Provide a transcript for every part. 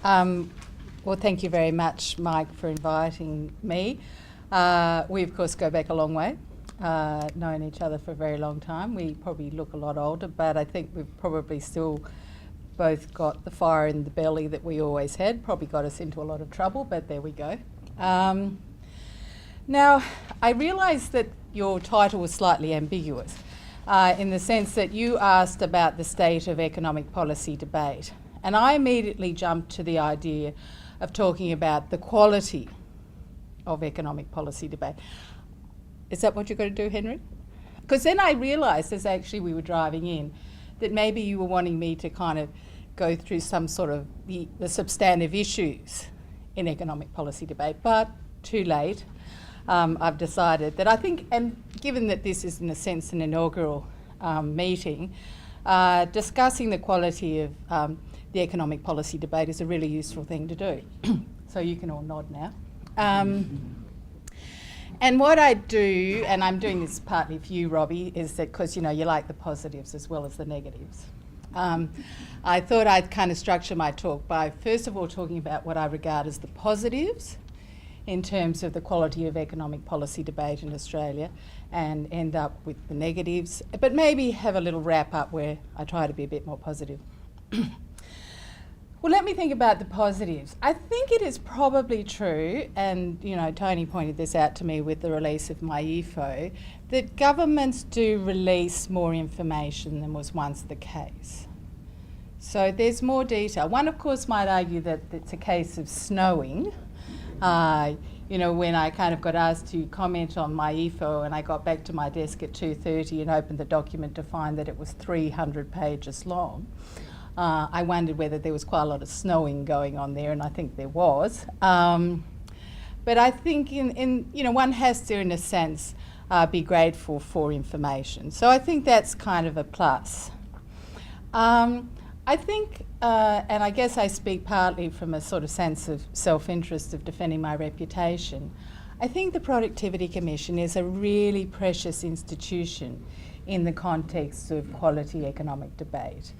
Well, thank you very much, Mike, for inviting me. We, of course, go back a long way, known each other for a very long time. We probably look a lot older, but I think we've probably still both got the fire in the belly that we always had. Probably got us into a lot of trouble, but there we go. Now, I realise that your title was slightly ambiguous in the sense that you asked about the state of economic policy debate. And I immediately jumped to the idea of talking about the quality of economic policy debate. Is that what you're going to do, Henry? Because then I realised, as actually we were driving in, that maybe you were wanting me to kind of go through some sort of the substantive issues in economic policy debate, but too late. I've decided that I think, and given that this is in a sense an inaugural meeting, discussing the quality of the economic policy debate is a really useful thing to do. So you can all nod now. And what I do, and I'm doing this partly for you, Robbie, is that because you like the positives as well as the negatives. I thought I'd kind of structure my talk by first of all talking about what I regard as the positives in terms of the quality of economic policy debate in Australia, and end up with the negatives, but maybe have a little wrap up where I try to be a bit more positive. Well, let me think about the positives. I think it is probably true, and Tony pointed this out to me with the release of my EFO, that governments do release more information than was once the case. So there's more detail. One, of course, might argue that it's a case of snowing. When I kind of got asked to comment on my EFO and I got back to my desk at 2:30 and opened the document to find that it was 300 pages long. I wondered whether there was quite a lot of snowing going on there, and I think there was. But I think one has to, in a sense, be grateful for information. So I think that's kind of a plus. I think, and I guess I speak partly from a sort of sense of self-interest of defending my reputation, I think the Productivity Commission is a really precious institution in the context of quality economic debate.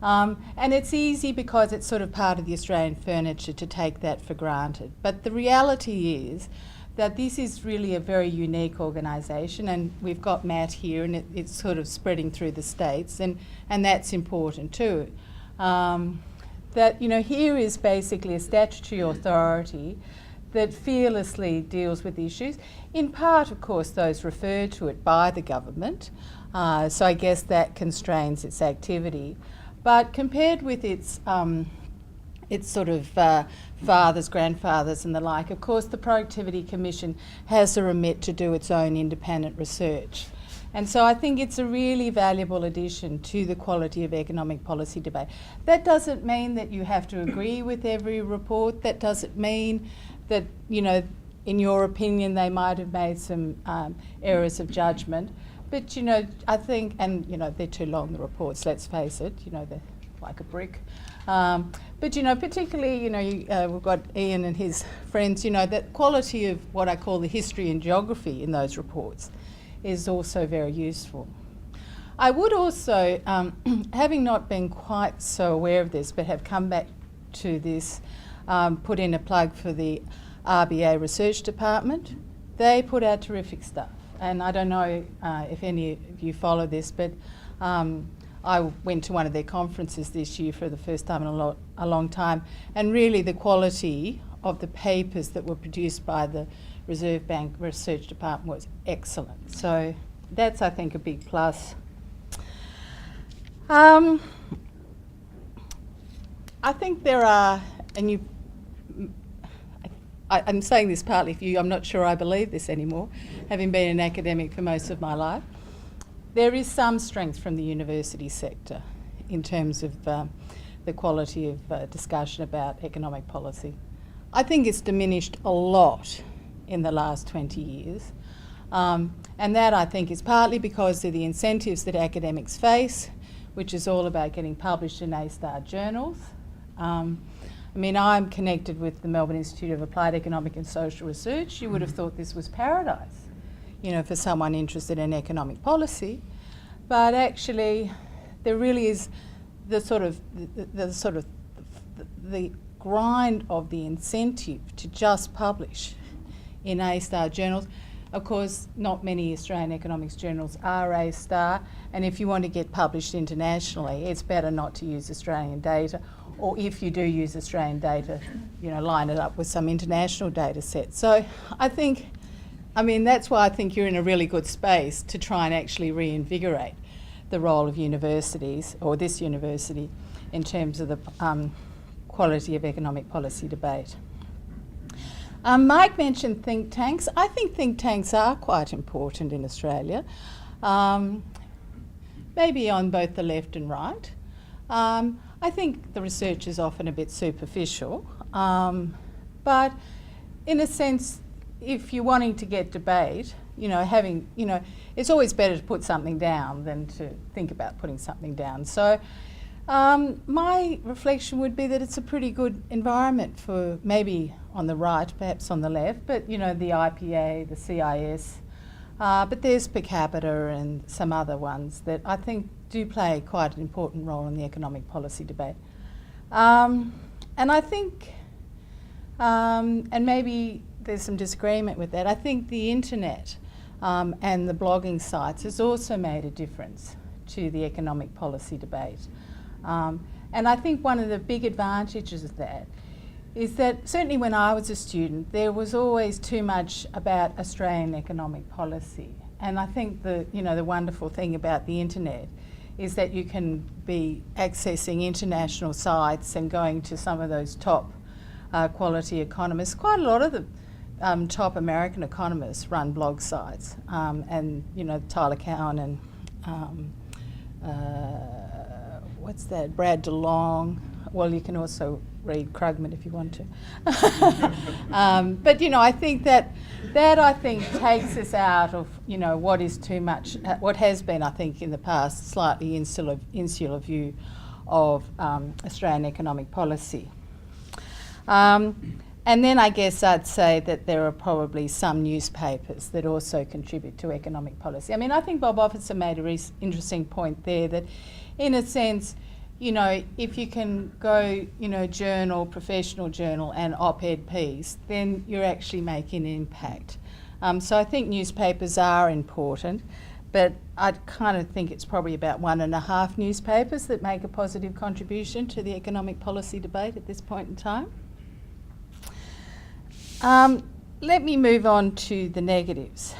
And it's easy because it's sort of part of the Australian furniture to take that for granted. But the reality is that this is really a very unique organisation, and we've got Matt here, and it's sort of spreading through the states, and that's important too. That here is basically a statutory authority that fearlessly deals with issues, in part, of course, those referred to it by the government. So I guess that constrains its activity. But compared with its sort of fathers, grandfathers and the like, of course the Productivity Commission has a remit to do its own independent research. And so I think it's a really valuable addition to the quality of economic policy debate. That doesn't mean that you have to agree with every report. That doesn't mean that, in your opinion, they might have made some errors of judgment. But, I think, and, they're too long, the reports, let's face it, they're like a brick. But, particularly, we've got Ian and his friends, that quality of what I call the history and geography in those reports is also very useful. I would also, having not been quite so aware of this, but have come back to this, put in a plug for the RBA Research Department. They put out terrific stuff. And I don't know if any of you follow this, but I went to one of their conferences this year for the first time in a long time, and really the quality of the papers that were produced by the Reserve Bank Research Department was excellent. So that's, I think, a big plus. I think there are, and I'm saying this partly for you, I'm not sure I believe this anymore, having been an academic for most of my life. There is some strength from the university sector in terms of the quality of discussion about economic policy. I think it's diminished a lot in the last 20 years. And that, I think, is partly because of the incentives that academics face, which is all about getting published in A-star journals. I'm connected with the Melbourne Institute of Applied Economic and Social Research. You would have thought this was paradise, for someone interested in economic policy. But actually, there really is the grind of the incentive to just publish in A-star journals. Of course, not many Australian economics journals are A-star, and if you want to get published internationally, it's better not to use Australian data, or if you do use Australian data, line it up with some international data set. So that's why I think you're in a really good space to try and actually reinvigorate the role of universities, or this university, in terms of the quality of economic policy debate. Mike mentioned think tanks. I think think tanks are quite important in Australia, maybe on both the left and right. I think the research is often a bit superficial, but in a sense, if you're wanting to get debate, it's always better to put something down than to think about putting something down. So my reflection would be that it's a pretty good environment for maybe on the right, perhaps on the left, but the IPA, the CIS, but there's per capita and some other ones that I think do play quite an important role in the economic policy debate. And I think, and maybe there's some disagreement with that, I think the internet and the blogging sites has also made a difference to the economic policy debate. And I think one of the big advantages of that is that certainly when I was a student, there was always too much about Australian economic policy. And I think the wonderful thing about the internet is that you can be accessing international sites and going to some of those top quality economists. Quite a lot of the top American economists run blog sites, and Tyler Cowen and Brad DeLong. Well, you can also read Krugman if you want to. But I think that I think takes us out of what is too much, what has been, I think, in the past slightly insular view of Australian economic policy. And then I guess I'd say that there are probably some newspapers that also contribute to economic policy. I think Bob Officer made a interesting point there that, in a sense, if you can go, journal, professional journal and op-ed piece, then you're actually making an impact. So I think newspapers are important, but I kind of think it's probably about 1.5 newspapers that make a positive contribution to the economic policy debate at this point in time. Let me move on to the negatives.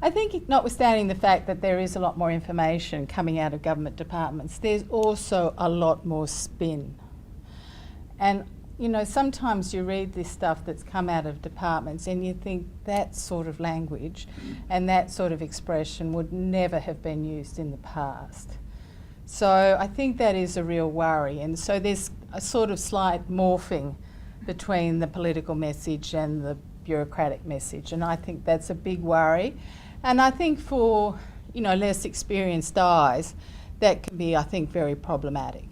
I think, notwithstanding the fact that there is a lot more information coming out of government departments, there's also a lot more spin. And, sometimes you read this stuff that's come out of departments and you think that sort of language and that sort of expression would never have been used in the past. So I think that is a real worry. And so there's a sort of slight morphing between the political message and the bureaucratic message, and I think that's a big worry. And I think for less experienced eyes, that can be, I think, very problematic.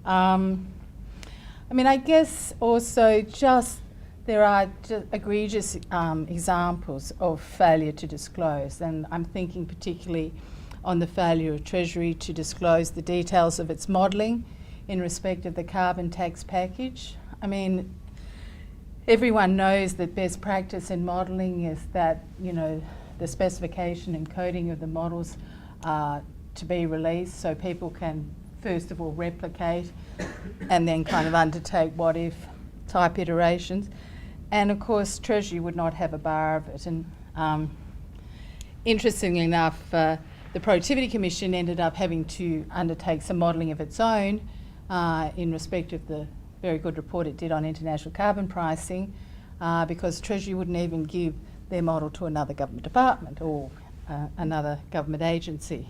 I guess also there are egregious examples of failure to disclose, and I'm thinking particularly on the failure of Treasury to disclose the details of its modelling in respect of the carbon tax package. Everyone knows that best practice in modelling is that, the specification and coding of the models are to be released so people can first of all replicate and then kind of undertake what if type iterations. And of course Treasury would not have a bar of it. And interestingly enough, the Productivity Commission ended up having to undertake some modelling of its own in respect of the very good report it did on international carbon pricing, because Treasury wouldn't even give their model to another government department or another government agency.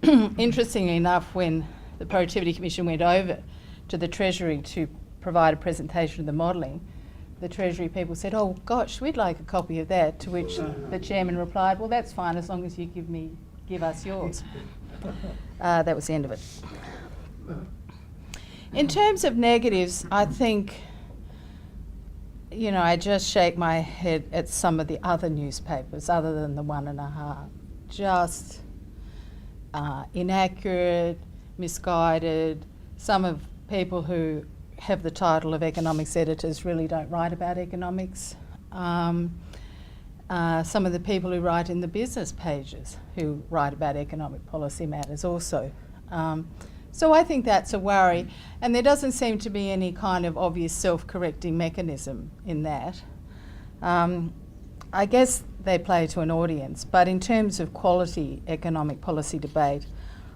Interestingly enough, when the Productivity Commission went over to the Treasury to provide a presentation of the modelling, the Treasury people said, "Oh gosh, we'd like a copy of that," to which the chairman replied, "Well, that's fine as long as you give us yours." That was the end of it. In terms of negatives, I think, I just shake my head at some of the other newspapers other than the 1.5. Just inaccurate, misguided. Some of people who have the title of economics editors really don't write about economics. Some of the people who write in the business pages who write about economic policy matters also. So I think that's a worry, and there doesn't seem to be any kind of obvious self-correcting mechanism in that. I guess they play to an audience, but in terms of quality economic policy debate,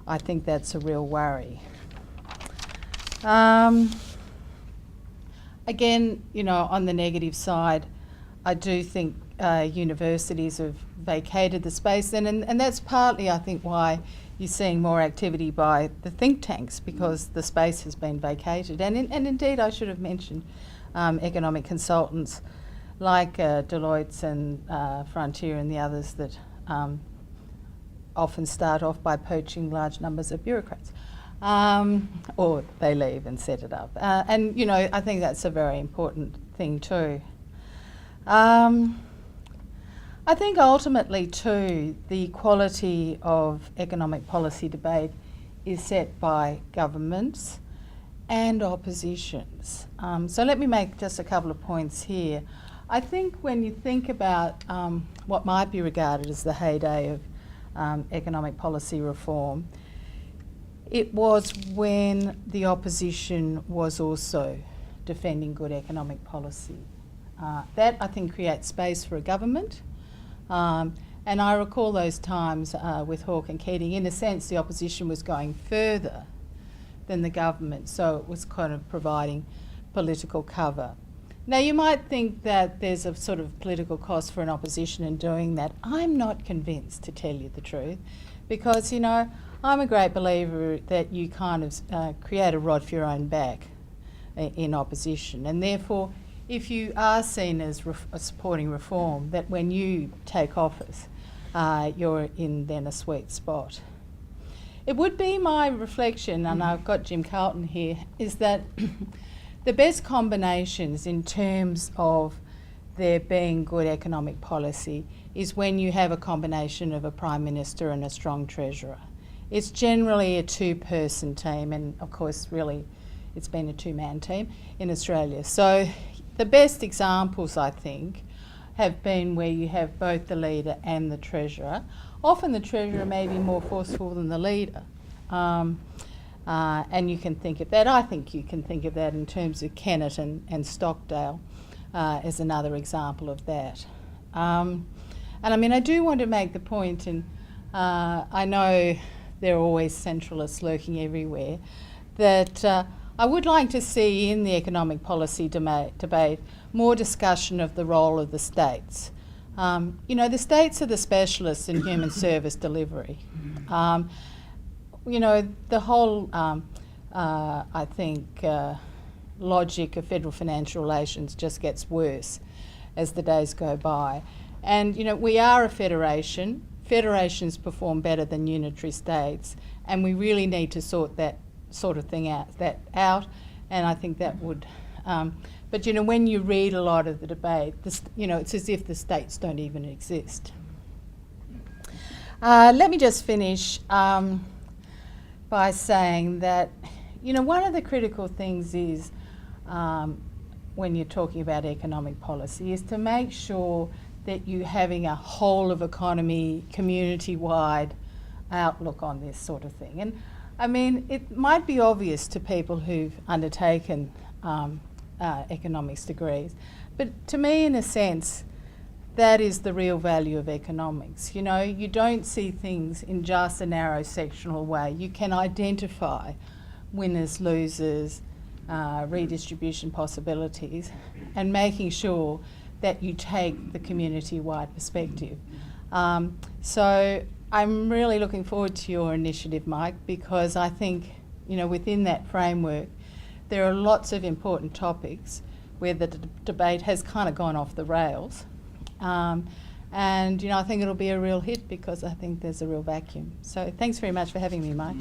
I think that's a real worry. Again, you know, on the negative side, I do think universities have vacated the space, and that's partly, I think, why you're seeing more activity by the think tanks, because the space has been vacated. And indeed, I should have mentioned economic consultants like Deloitte's and Frontier and the others that often start off by poaching large numbers of bureaucrats. Or they leave and set it up. And, you know, I think that's a very important thing too. I think ultimately too, the quality of economic policy debate is set by governments and oppositions. So let me make just a couple of points here. I think when you think about what might be regarded as the heyday of economic policy reform, it was when the opposition was also defending good economic policy. That, I think, creates space for a government. And I recall those times with Hawke and Keating. In a sense, the opposition was going further than the government, so it was kind of providing political cover. Now, you might think that there's a sort of political cost for an opposition in doing that. I'm not convinced, to tell you the truth, because, you know, I'm a great believer that you kind of create a rod for your own back in opposition, and therefore, if you are seen as supporting reform, that when you take office, you're in then a sweet spot. It would be my reflection, and I've got Jim Carlton here, is that the best combinations in terms of there being good economic policy is when you have a combination of a Prime Minister and a strong Treasurer. It's generally a two-person team, and of course really it's been a two-man team in Australia. So the best examples, I think, have been where you have both the leader and the treasurer. Often the treasurer may be more forceful than the leader. And you can think of that. I think you can think of that in terms of Kennett and Stockdale as another example of that. And I mean, I do want to make the point, and I know there are always centralists lurking everywhere, that I would like to see in the economic policy debate more discussion of the role of the states. You know, the states are the specialists in human service delivery. You know, the whole, I think, logic of federal financial relations just gets worse as the days go by. And, you know, we are a federation. Federations perform better than unitary states, and we really need to sort that sort of thing out, and I think that would, but you know, when you read a lot of the debate, you know, it's as if the states don't even exist. Let me just finish by saying that, you know, one of the critical things is, when you're talking about economic policy, is to make sure that you're having a whole of economy, community-wide outlook on this sort of thing. And I mean, it might be obvious to people who've undertaken economics degrees, but to me, in a sense, that is the real value of economics. You know, you don't see things in just a narrow sectional way. You can identify winners, losers, redistribution possibilities, and making sure that you take the community-wide perspective. So I'm really looking forward to your initiative, Mike, because I think, you know, within that framework, there are lots of important topics where the debate has kind of gone off the rails. And, you know, I think it'll be a real hit because I think there's a real vacuum. So thanks very much for having me, Mike.